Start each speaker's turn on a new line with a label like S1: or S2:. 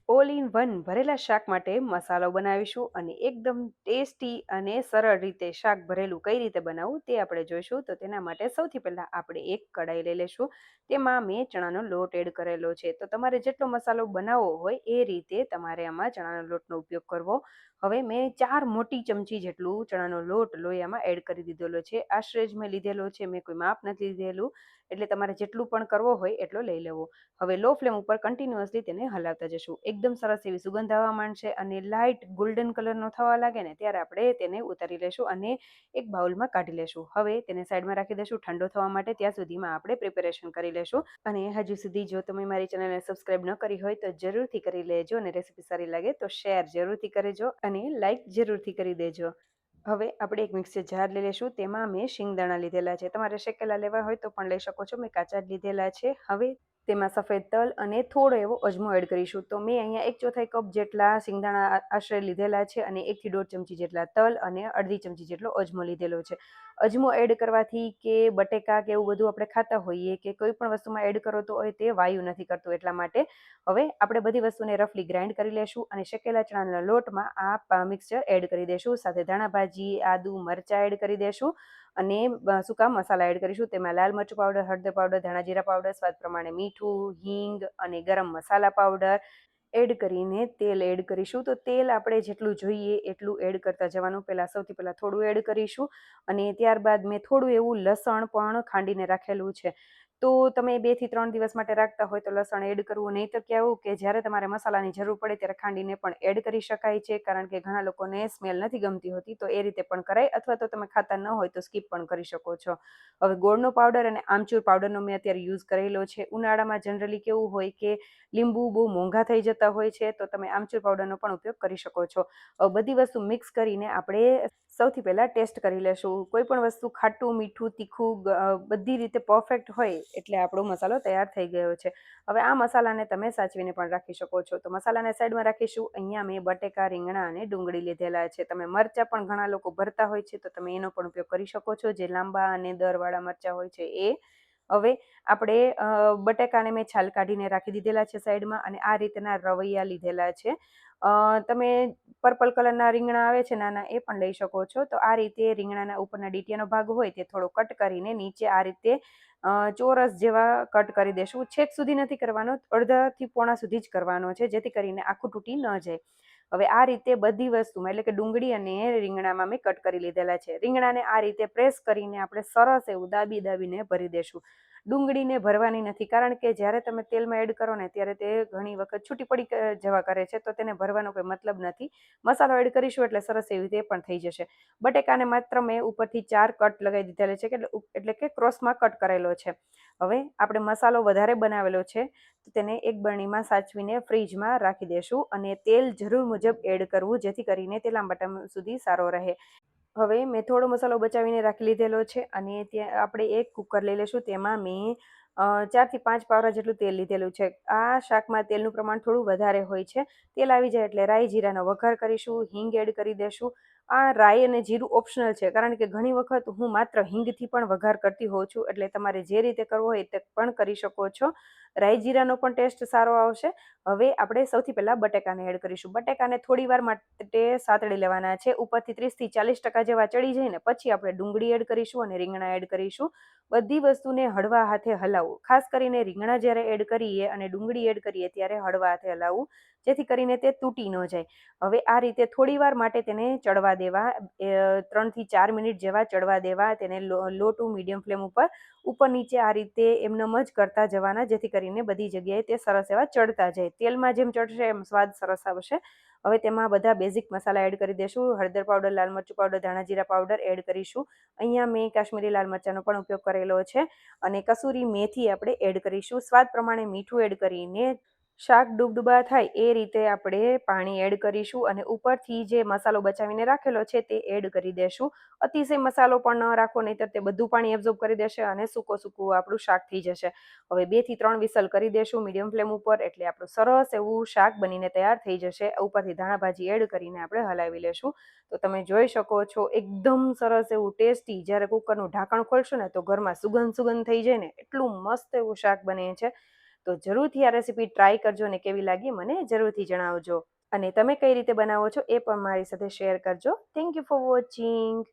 S1: All in one ભરેલા શાક માટે મસાલો બનાવીશું અને એકદમ ટેસ્ટી અને સરળ રીતે શાક ભરેલું કઈ રીતે બનાવવું તે આપણે જોઈશું. તો તેના માટે સૌથી પહેલાં આપણે એક કઢાઈ લઈ લઈશું. તેમાં મેં ચણાનો લોટ એડ કરેલો છે. તો તમારે જેટલો મસાલો બનાવવો હોય એ રીતે તમારે આમાં ચણાનો લોટનો ઉપયોગ કરવો. હવે મેં 4 મોટી ચમચી જેટલું ચણાનો લોટ લોહીયામાં એડ કરી દીધેલો છે. આશરે જ મેં લીધેલો છે, મેં કોઈ માપ નથી લીધેલું. એટલે તમારે જેટલું પણ કરવો હોય એટલો લઈ લેવો. હવે લો ફ્લેમ ઉપર કન્ટિન્યુઅસલી તેને હલાવતા જશું. એકદમ સરસ એવી સુગંધ આવવા માંડશે અને લાઇટ ગોલ્ડન કલરનો થવા લાગે ને ત્યારે આપણે તેને ઉતારી લેશું અને એક બાઉલમાં કાઢી લેશું. હવે તેને સાઈડમાં રાખી દેશું ઠંડો થવા માટે. ત્યાં સુધીમાં આપણે પ્રિપેરેશન કરી લેશું. અને હજુ સુધી જો તમે મારી ચેનલને સબસ્ક્રાઇબ ન કરી હોય તો જરૂરથી કરી લેજો અને રેસીપી સારી લાગે તો શેર જરૂરથી કરજો અને લાઇક જરૂરથી કરી દેજો. હવે આપણે એક મિક્સર જાર લઈ લઈશું. તેમાં મેં શિંગદાણા લીધેલા છે. તમારે શેકેલા લેવા હોય તો પણ લઈ શકો છો. મેં કાચા જ લીધેલા છે. હવે તેમાં સફેદ તલ અને થોડો એવો અજમો એડ કરીશું. તો મેં અહીંયા 1/4 કપ જેટલા શિંગદાણા આશરે લીધેલા છે અને 1 થી 1.5 ચમચી જેટલા તલ અને અડધી ચમચી જેટલો અજમો લીધેલો છે. અજમો એડ કરવાથી કે બટેકા કે એવું બધું આપણે ખાતા હોઈએ કે કોઈ પણ વસ્તુમાં એડ કરો તો તે વાયુ નથી કરતું, એટલા માટે. હવે આપણે બધી વસ્તુને રફલી ગ્રાઇન્ડ કરી લેશું અને શેકેલા ચણાના લોટમાં આ મિક્સચર એડ કરી દેશું. સાથે ધાણા ભાજી, આદુ, મરચાં એડ કરી દેશું અને સૂકા મસાલા એડ કરીશું. તેમાં લાલ મરચું પાવડર, હળદર પાવડર, ધાણા જીરા પાવડર, સ્વાદ પ્રમાણે મીઠું, હિંગ અને ગરમ મસાલા પાવડર એડ કરીને તેલ એડ કરીશું. તો તેલ આપણે જેટલું જોઈએ એટલું એડ કરતા જવાનું. સૌથી પહેલાં થોડું એડ કરીશું અને ત્યારબાદ મેં થોડું એવું લસણ પણ ખાંડીને રાખેલું છે. તો તમે 2 થી 3 દિવસ માટે રાખતા હોય તો લસણ એડ કરવું. નહીં તો કહેવું કે જ્યારે તમારે મસાલાની જરૂર પડે ત્યારે ખાંડીને પણ એડ કરી શકાય છે, કારણ કે ઘણા લોકોને સ્મેલ નથી ગમતી હોતી. તો એ રીતે પણ કરાય, અથવા તો તમે ખાતા ન હોય તો સ્કીપ પણ કરી શકો છો. હવે ગોળનો પાવડર અને આમચૂર પાવડરનો મેં અત્યારે યુઝ કરેલો છે. ઉનાળામાં જનરલી કેવું હોય કે લીંબુ બહુ મોંઘા થઈ જતા હોય છે, તો તમે આમચૂર પાવડરનો પણ ઉપયોગ કરી શકો છો. બધી વસ્તુ મિક્સ કરીને આપણે સૌથી પહેલાં ટેસ્ટ કરી લેશું. કોઈ પણ વસ્તુ ખાટું, મીઠું, તીખું બધી રીતે પરફેક્ટ હોય એટલે આપણો મસાલો તૈયાર થઈ ગયો છે. હવે આ મસાલાને તમે સાચવીને પણ રાખી શકો છો. તો મસાલાને સાઈડમાં રાખીશું. અહીંયા મેં બટેકા, રીંગણા અને ડુંગળી લીધેલા છે. તમે મરચાં પણ ઘણા લોકો ભરતા હોય છે, તો તમે એનો પણ ઉપયોગ કરી શકો છો, જે લાંબા અને દરવાળા મરચાં હોય છે એ. હવે આપણે બટેકાને મેં છાલ કાઢીને રાખી દીધેલા છે સાઈડમાં અને આ રીતના રવૈયા લીધેલા છે. તમે પર્પલ કલરના રીંગણા આવે છે નાના, એ પણ લઈ શકો છો. તો આ રીતે રીંગણાના ઉપરના ડીટીયાનો ભાગ હોય તે થોડો કટ કરીને નીચે આ રીતે ચોરસ જેવા કટ કરી દેશું. છેક સુધી નથી કરવાનો, અડધાથી પોણા સુધી જ કરવાનો છે, જેથી કરીને આખું તૂટી ન જાય. હવે આ રીતે બધી વસ્તુમાં, એટલે કે ડુંગળી અને રીંગણામાં મેં કટ કરી લીધેલા છે. રીંગણાને આ રીતે પ્રેસ કરીને આપણે સરસ એવું દાબીને ભરી દેશું. ડુંગળીને ભરવાની નથી, કારણ કે જ્યારે તમે તેલમાં એડ કરો ને ત્યારે તે ઘણી વખત છૂટી પડી જવા કરે છે, તો તેને ભરવાનો કોઈ મતલબ નથી. મસાલો એડ કરીશું એટલે સરસ એવી તે પણ થઈ જશે. બટેકાને માત્ર મેં ઉપરથી 4 કટ લગાવી દીધેલા છે, એટલે કે ક્રોસમાં કટ કરેલો છે. હવે આપણે મસાલો વધારે બનાવેલો છે, તો તેને એક બરણીમાં સાચવીને ફ્રીજમાં રાખી દેશું અને તેલ જરૂર મુજબ એડ કરવું, જેથી કરીને તે લાંબા ટાઈમ સુધી સારો રહે. હવે મેં થોડો મસાલો બચાવીને રાખી લીધેલો છે અને ત્યાં આપણે એક કુકર લઈ લઈશું. તેમાં મેં 4 થી 5 પાવડા જેટલું તેલ લીધેલું છે. આ શાકમાં તેલનું પ્રમાણ થોડું વધારે હોય છે. તેલ આવી જાય એટલે રાઈ જીરાનો વઘાર કરીશું, હિંગ એડ કરી દેશું. આ રાઈ અને જીરું ઓપ્શનલ છે, કારણ કે ઘણી વખત હું માત્ર હિંગથી પણ વઘાર કરતી હોઉં છું, એટલે તમારે જે રીતે કરવો હોય તે પણ કરી શકો છો. રાઈ જીરાનો પણ ટેસ્ટ સારો આવશે. હવે આપણે સૌથી પહેલાં બટેકાને એડ કરીશું. બટેકાને થોડી વાર માટે સાતળી લેવાના છે. ઉપરથી 30 થી 40% જેવા ચડી જાય ને પછી આપણે ડુંગળી એડ કરીશું અને રીંગણા એડ કરીશું. બધી વસ્તુને હળવા હાથે હલાવવું. ખાસ કરીને રીંગણા જ્યારે એડ કરીએ અને ડુંગળી એડ કરીએ ત્યારે હળવા હાથે હલાવવું, જેથી કરીને તે તૂટી ન જાય. હવે આ રીતે થોડી વાર માટે તેને ચડવા દેવા, 3 થી 4 મિનિટ જેવા ચડવા દેવા. તેને લો ટુ મીડિયમ ફ્લેમ ઉપર નીચે આ રીતે એમનેમ જ કરતા જવાના, જેથી કરીને બધી જગ્યાએ તે સરસ એવા ચડતા જાય. તેલમાં જેમ ચડશે એમ સ્વાદ સરસ આવશે. હવે તેમાં બધા બેઝિક મસાલા એડ કરી દેશું. હળદર પાવડર, લાલ મરચું પાવડર, ધાણા જીરા પાવડર એડ કરીશું. અહીંયા મેં કાશ્મીરી લાલ મરચાંનો પણ ઉપયોગ કરેલો છે અને કસૂરી મેથી આપણે એડ કરીશું. સ્વાદ પ્રમાણે મીઠું એડ કરીને શાક ડૂબડૂબા થાય એ રીતે આપણે પાણી એડ કરીશું અને ઉપરથી જે મસાલો બચાવીને રાખેલો છે તે એડ કરી દેશું. અતિશય મસાલો પણ ન રાખો, નહીંતર તે બધું પાણી એબ્ઝોર્બ કરી દેશે અને સૂકું આપણું શાક થઈ જશે. હવે 2 થી 3 વિસલ કરી દેશું મીડિયમ ફ્લેમ ઉપર, એટલે આપણું સરસ એવું શાક બનીને તૈયાર થઈ જશે. ઉપરથી ધાણા ભાજી એડ કરીને આપણે હલાવી લેશું. તો તમે જોઈ શકો છો એકદમ સરસ એવું ટેસ્ટી, જ્યારે કુકરનું ઢાંકણ ખોલશો ને તો ઘરમાં સુગંધ થઈ જાય ને, એટલું મસ્ત એવું શાક બને છે. તો જરૂરથી આ રેસીપી ટ્રાય કરજો અને કેવી લાગી મને જરૂરથી જણાવજો. અને તમે કઈ રીતે બનાવો છો એ પણ મારી સાથે શેર કરજો. Thank you for watching.